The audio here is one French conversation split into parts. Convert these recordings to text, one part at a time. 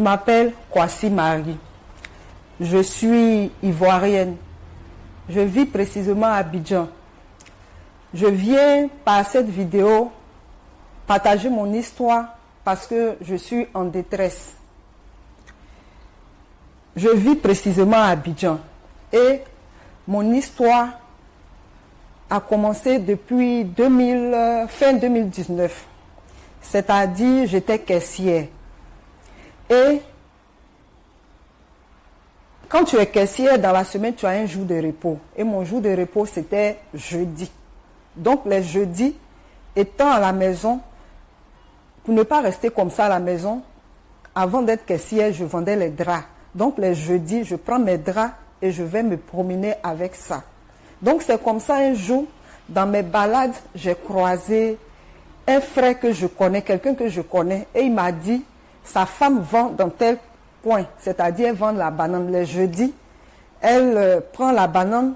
m'appelle Kwasi Marie. Je suis ivoirienne. Je vis précisément à Abidjan. Je viens par cette vidéo partager mon histoire parce que je suis en détresse. Je vis précisément à Abidjan et mon histoire a commencé depuis fin 2019. C'est-à-dire, j'étais caissière. Et quand tu es caissière, dans la semaine, tu as un jour de repos. Et mon jour de repos, c'était jeudi. Donc, les jeudis, étant à la maison, pour ne pas rester comme ça à la maison, avant d'être caissière, je vendais les draps. Donc, les jeudis, je prends mes draps et je vais me promener avec ça. Donc, c'est comme ça un jour, dans mes balades, j'ai croisé un frère que je connais, quelqu'un que je connais, et il m'a dit, sa femme vend dans tel coin, c'est-à-dire elle vend la banane les jeudis, elle prend la banane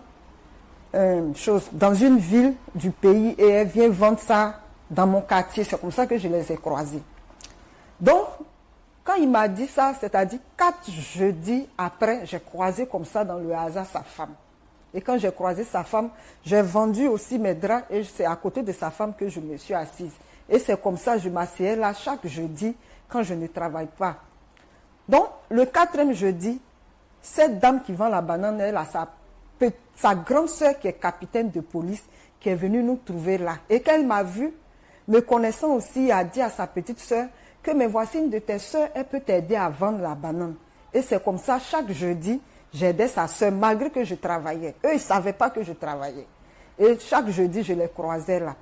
dans une ville du pays et elle vient vendre ça dans mon quartier. C'est comme ça que je les ai croisés. Donc, quand il m'a dit ça, c'est-à-dire 4 jeudis après, j'ai croisé comme ça dans le hasard sa femme. Et quand j'ai croisé sa femme, j'ai vendu aussi mes draps et c'est à côté de sa femme que je me suis assise. Et c'est comme ça que je m'asseyais là chaque jeudi quand je ne travaille pas. Donc, le 4e jeudi, cette dame qui vend la banane, elle a sa grande sœur qui est capitaine de police qui est venue nous trouver là. Et qu'elle m'a vu, me connaissant aussi, a dit à sa petite sœur que mais voici une de tes sœurs, elle peut t'aider à vendre la banane. Et c'est comme ça, chaque jeudi, j'aidais sa sœur malgré que je travaillais. Eux, ils ne savaient pas que je travaillais. Et chaque jeudi, je les croisais là.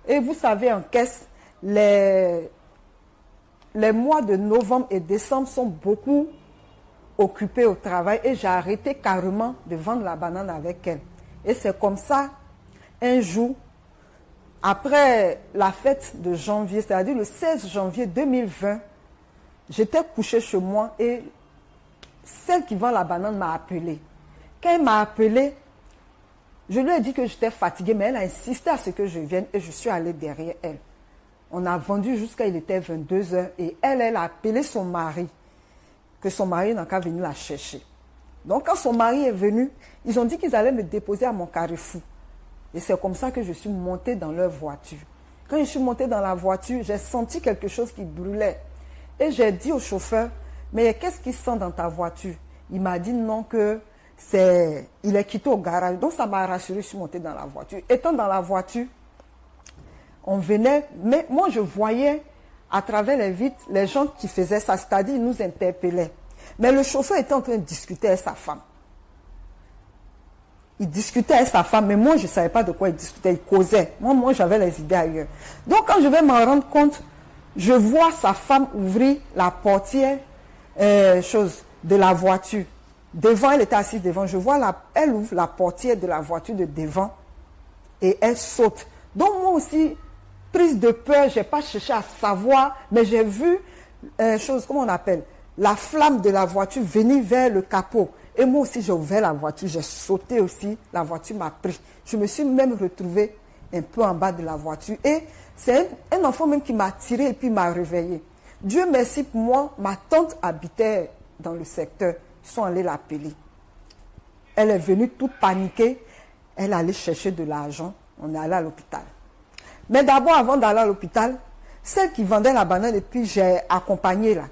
Et vous savez, en caisse, les mois de novembre et décembre sont beaucoup occupés au travail et j'ai arrêté carrément de vendre la banane avec elle. Et c'est comme ça, un jour, après la fête de janvier, c'est-à-dire le 16 janvier 2020, j'étais couchée chez moi et celle qui vend la banane m'a appelée. Quand elle m'a appelée, je lui ai dit que j'étais fatiguée, mais elle a insisté à ce que je vienne et je suis allée derrière elle. On a vendu jusqu'à il était 22 heures et elle a appelé son mari, que son mari n'a qu'à venir la chercher. Donc quand son mari est venu, ils ont dit qu'ils allaient me déposer à mon carrefour. Et c'est comme ça que je suis montée dans leur voiture. Quand je suis montée dans la voiture, j'ai senti quelque chose qui brûlait. Et j'ai dit au chauffeur, mais qu'est-ce qui sent dans ta voiture? Il m'a dit non, il est quitté au garage. Donc ça m'a rassurée, je suis montée dans la voiture. Étant dans la voiture, on venait, mais moi je voyais à travers les vitres les gens qui faisaient ça, c'est-à-dire ils nous interpellaient. Mais le chauffeur était en train de discuter avec sa femme. Il discutait avec sa femme, mais moi je ne savais pas de quoi il discutait, il causait. Moi j'avais les idées ailleurs. Donc quand je vais m'en rendre compte, je vois sa femme ouvrir la portière de la voiture. Devant, elle était assise devant. Je vois elle ouvre la portière de la voiture de devant et elle saute. Donc moi aussi, prise de peur, je n'ai pas cherché à savoir, mais j'ai vu comment on appelle, la flamme de la voiture venir vers le capot. Et moi aussi, j'ai ouvert la voiture, j'ai sauté aussi, la voiture m'a pris. Je me suis même retrouvée un peu en bas de la voiture. Et c'est un enfant même qui m'a tiré et puis m'a réveillée. Dieu merci pour moi, ma tante habitait dans le secteur. Ils sont allés l'appeler. Elle est venue toute paniquée. Elle allait chercher de l'argent. On est allé à l'hôpital. Mais d'abord, avant d'aller à l'hôpital, celle qui vendait la banane et puis j'ai accompagné là.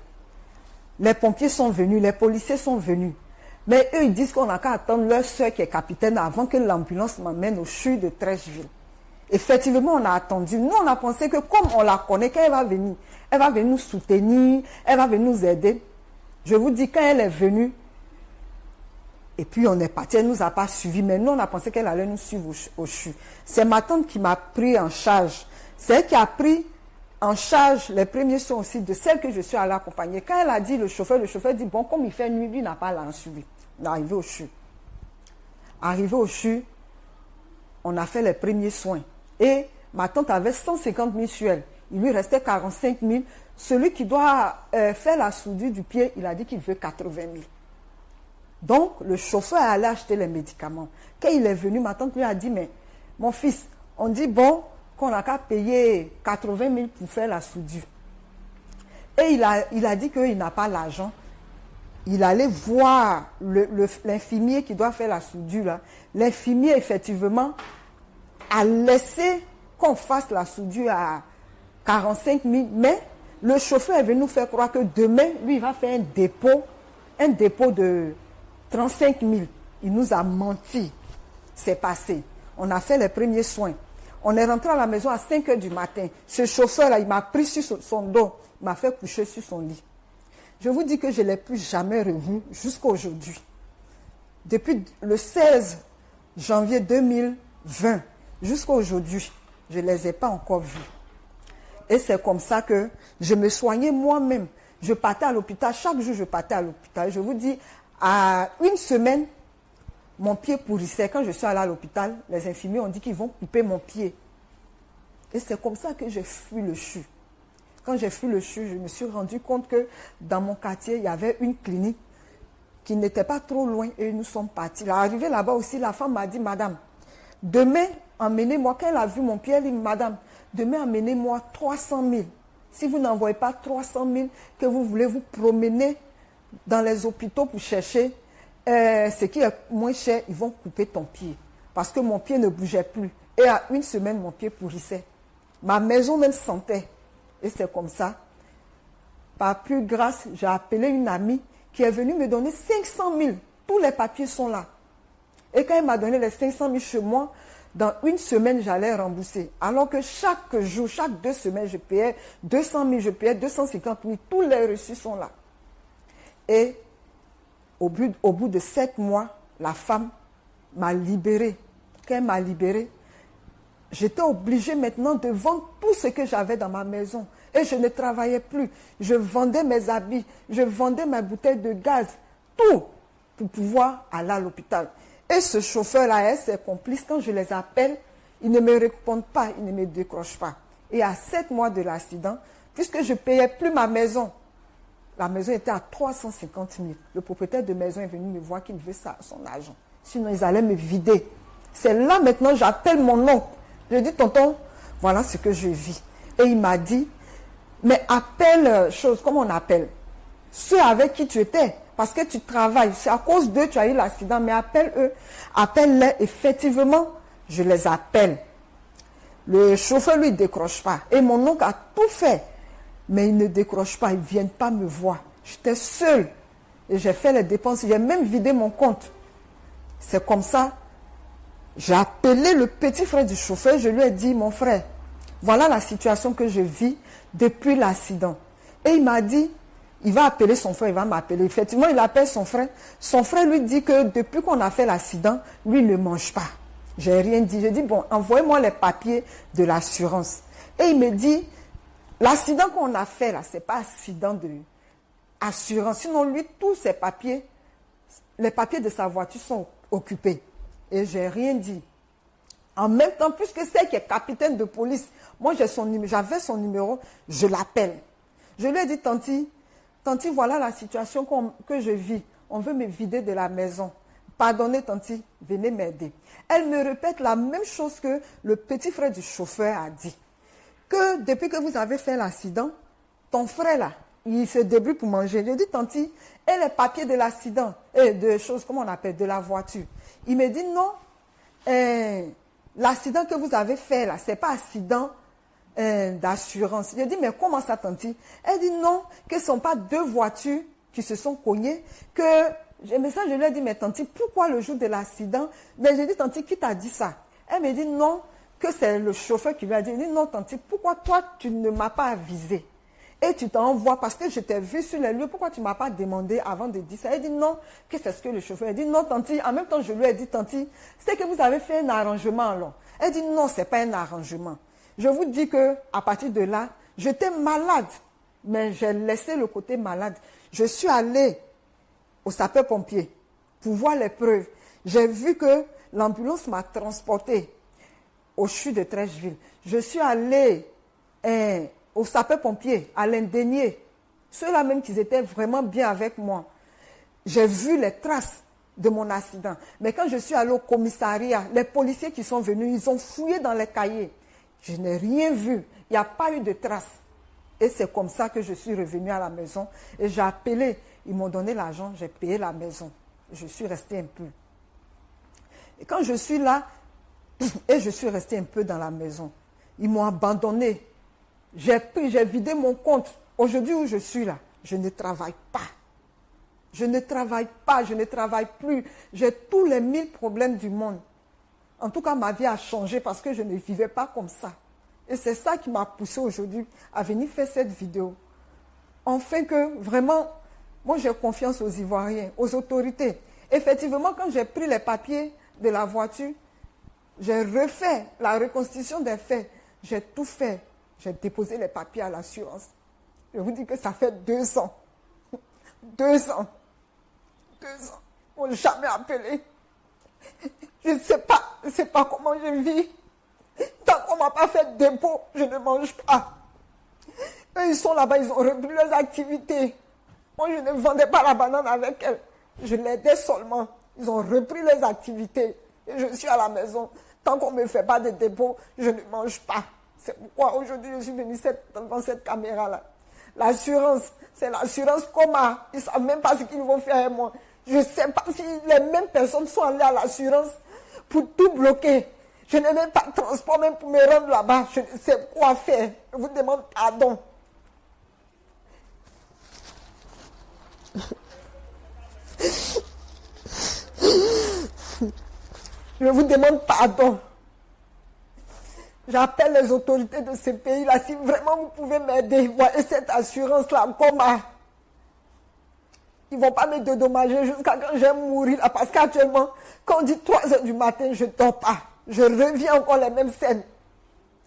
Les pompiers sont venus, les policiers sont venus. Mais eux, ils disent qu'on n'a qu'à attendre leur soeur qui est capitaine avant que l'ambulance m'amène au CHU de Trècheville. Effectivement, on a attendu. Nous, on a pensé que comme on la connaît, quand elle va venir nous soutenir, elle va venir nous aider. Je vous dis, quand elle est venue, et puis on est parti, elle ne nous a pas suivis, mais nous, on a pensé qu'elle allait nous suivre au CHU. C'est ma tante qui m'a pris en charge. C'est elle qui a pris en charge les premiers soins aussi de celle que je suis allée accompagner. Quand elle a dit le chauffeur dit, bon, comme il fait nuit, lui n'a pas l'en suivi. On est arrivé au CHU. Arrivé au CHU, on a fait les premiers soins. Et ma tante avait 150 000 sur elle. Il lui restait 45 000. Celui qui doit faire la soudure du pied, il a dit qu'il veut 80 000. Donc, le chauffeur est allé acheter les médicaments. Quand il est venu, ma tante lui a dit, mais mon fils, on dit, bon, qu'on n'a qu'à payer 80 000 pour faire la soudure. Et il a dit qu'il n'a pas l'argent. Il allait voir l'infirmier qui doit faire la soudure là. L'infirmier, effectivement, a laissé qu'on fasse la soudure à 45 000, mais le chauffeur est venu nous faire croire que demain, lui, il va faire un dépôt de 35 000. Il nous a menti. C'est passé. On a fait les premiers soins. On est rentré à la maison à 5 h du matin. Ce chauffeur-là, il m'a pris sur son dos. Il m'a fait coucher sur son lit. Je vous dis que je ne l'ai plus jamais revu jusqu'à aujourd'hui. Depuis le 16 janvier 2020 jusqu'à aujourd'hui, je ne les ai pas encore vus. Et c'est comme ça que je me soignais moi-même. Je partais à l'hôpital. Chaque jour, je partais à l'hôpital. Je vous dis, à une semaine, mon pied pourrissait. Quand je suis allée à l'hôpital, les infirmiers ont dit qu'ils vont couper mon pied. Et c'est comme ça que j'ai fui le CHU. Quand j'ai fui le CHU, je me suis rendu compte que dans mon quartier, il y avait une clinique qui n'était pas trop loin et nous sommes partis. Arrivé là-bas aussi, la femme m'a dit, madame, demain, emmenez-moi. Quand elle a vu mon pied, elle dit, madame, demain, emmenez-moi 300 000. Si vous n'envoyez pas 300 000, que vous voulez vous promener dans les hôpitaux pour chercher ce qui est moins cher, ils vont couper ton pied. Parce que mon pied ne bougeait plus. Et à une semaine, mon pied pourrissait. Ma maison même sentait. Et c'est comme ça. Par plus grâce, j'ai appelé une amie qui est venue me donner 500 000. Tous les papiers sont là. Et quand elle m'a donné les 500 000 chez moi, dans une semaine, j'allais rembourser. Alors que chaque jour, chaque 2 semaines, je payais 200 000, je payais 250 000. Tous les reçus sont là. Et au bout de 7 mois, la femme m'a libérée. Quand elle m'a libérée, j'étais obligée maintenant de vendre tout ce que j'avais dans ma maison. Et je ne travaillais plus. Je vendais mes habits, je vendais mes bouteilles de gaz, tout pour pouvoir aller à l'hôpital. Et ce chauffeur-là et ses complices, quand je les appelle, ils ne me répondent pas, ils ne me décrochent pas. Et à 7 mois de l'accident, puisque je ne payais plus ma maison, la maison était à 350 000. Le propriétaire de maison est venu me voir qu'il veut son argent. Sinon, ils allaient me vider. C'est là maintenant, j'appelle mon oncle. Je dis, tonton, voilà ce que je vis. Et il m'a dit, mais appelle comment on appelle ceux avec qui tu étais, parce que tu travailles. C'est à cause d'eux que tu as eu l'accident, mais appelle-eux. Appelle-les, effectivement, je les appelle. Le chauffeur, lui, ne décroche pas. Et mon oncle a tout fait. Mais il ne décroche pas, ils ne viennent pas me voir. J'étais seule. Et j'ai fait les dépenses. J'ai même vidé mon compte. C'est comme ça. J'ai appelé le petit frère du chauffeur. Je lui ai dit, mon frère, voilà la situation que je vis depuis l'accident. Et il m'a dit, il va appeler son frère, il va m'appeler. Effectivement, il appelle son frère. Son frère lui dit que depuis qu'on a fait l'accident, lui, il ne mange pas. J'ai rien dit. J'ai dit, bon, envoyez-moi les papiers de l'assurance. Et il me dit, l'accident qu'on a fait là, ce n'est pas accident d'assurance. Sinon, lui, tous ses papiers, les papiers de sa voiture sont occupés. Et je n'ai rien dit. En même temps, puisque c'est qui est capitaine de police, moi j'avais son numéro, je l'appelle. Je lui ai dit, tanti, voilà la situation que je vis. On veut me vider de la maison. Pardonnez, tanti, venez m'aider. Elle me répète la même chose que le petit frère du chauffeur a dit. Que depuis que vous avez fait l'accident, ton frère là, il se débrouille pour manger. Je dis, tanti, et les papiers de l'accident, et de choses, comment on appelle, de la voiture. Il me dit, non, l'accident que vous avez fait là, ce n'est pas accident d'assurance. Je dis, mais comment ça, tanti? Elle dit, non, que ce ne sont pas 2 voitures qui se sont cognées, mais ça, je lui ai dit, mais tanti, pourquoi le jour de l'accident? Mais j'ai dit, tanti, qui t'a dit ça? Elle me dit, non, que c'est le chauffeur qui lui a dit, non, tanti, pourquoi toi, tu ne m'as pas avisé? Et tu t'envoies, parce que je t'ai vu sur les lieux, pourquoi tu ne m'as pas demandé avant de dire ça? Elle dit non, que c'est ce que le chauffeur a dit. Non, tanti, en même temps, je lui ai dit, tanti, c'est que vous avez fait un arrangement alors. Elle dit non, ce n'est pas un arrangement. Je vous dis que à partir de là, j'étais malade, mais j'ai laissé le côté malade. Je suis allée au sapeur-pompier pour voir les preuves. J'ai vu que l'ambulance m'a transportée au CHU de Trècheville. Je suis allée au sapeur-pompier, à l'indénié. Ceux-là même qui étaient vraiment bien avec moi. J'ai vu les traces de mon accident. Mais quand je suis allée au commissariat, les policiers qui sont venus, ils ont fouillé dans les cahiers. Je n'ai rien vu. Il n'y a pas eu de traces. Et c'est comme ça que je suis revenue à la maison. Et j'ai appelé. Ils m'ont donné l'argent, j'ai payé la maison. Je suis restée un peu. Et quand je suis là, et je suis restée un peu dans la maison, ils m'ont abandonné. J'ai vidé mon compte. Aujourd'hui où je suis là, je ne travaille pas. Je ne travaille pas, je ne travaille plus. J'ai tous les 1000 problèmes du monde. En tout cas, ma vie a changé parce que je ne vivais pas comme ça. Et c'est ça qui m'a poussé aujourd'hui à venir faire cette vidéo. Enfin que vraiment, moi j'ai confiance aux Ivoiriens, aux autorités. Effectivement, quand j'ai pris les papiers de la voiture, j'ai refait la reconstitution des faits. J'ai tout fait. J'ai déposé les papiers à l'assurance. Je vous dis que ça fait 2 ans. 2 ans. 2 ans. Ils m'ont jamais appelé. Je ne sais pas comment je vis. Tant qu'on ne m'a pas fait de dépôt, je ne mange pas. Eux, ils sont là-bas, ils ont repris leurs activités. Moi, je ne vendais pas la banane avec elles. Je l'aidais seulement. Ils ont repris leurs activités. Et je suis à la maison. Tant qu'on ne me fait pas de dépôt, je ne mange pas. C'est pourquoi aujourd'hui, je suis venue devant cette caméra-là. L'assurance, c'est l'assurance coma. Ils ne savent même pas ce qu'ils vont faire avec moi. Je ne sais pas si les mêmes personnes sont allées à l'assurance pour tout bloquer. Je n'ai même pas de transport même pour me rendre là-bas. Je ne sais quoi faire. Je vous demande pardon. Je vous demande pardon. J'appelle les autorités de ce pays-là. Si vraiment vous pouvez m'aider, voyez cette assurance-là, comment? Ils ne vont pas me dédommager jusqu'à quand je vais mourir là. Parce qu'actuellement, quand on dit 3 heures du matin, je ne dors pas. Je reviens encore les mêmes scènes.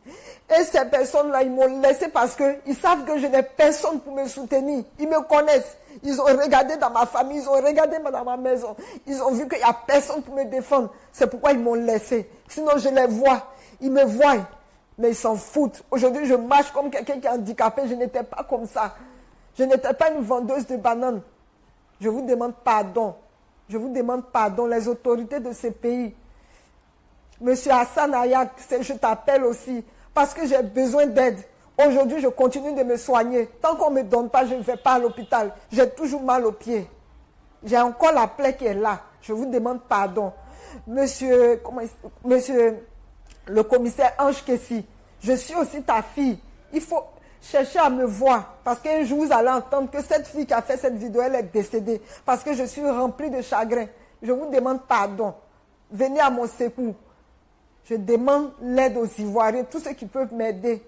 Et ces personnes-là, ils m'ont laissé parce qu'ils savent que je n'ai personne pour me soutenir. Ils me connaissent. Ils ont regardé dans ma famille, ils ont regardé dans ma maison. Ils ont vu qu'il n'y a personne pour me défendre. C'est pourquoi ils m'ont laissé. Sinon, je les vois. Ils me voient. Mais ils s'en foutent. Aujourd'hui, je marche comme quelqu'un qui est handicapé. Je n'étais pas comme ça. Je n'étais pas une vendeuse de bananes. Je vous demande pardon. Je vous demande pardon, les autorités de ce pays. Monsieur Hassan Ayak, je t'appelle aussi parce que j'ai besoin d'aide. Aujourd'hui, je continue de me soigner. Tant qu'on ne me donne pas, je ne vais pas à l'hôpital. J'ai toujours mal aux pieds. J'ai encore la plaie qui est là. Je vous demande pardon. Monsieur le commissaire Ange Kessi, je suis aussi ta fille. Il faut chercher à me voir. Parce qu'un jour, vous allez entendre que cette fille qui a fait cette vidéo, elle est décédée. Parce que je suis remplie de chagrin. Je vous demande pardon. Venez à mon secours. Je demande l'aide aux Ivoiriens, tous ceux qui peuvent m'aider.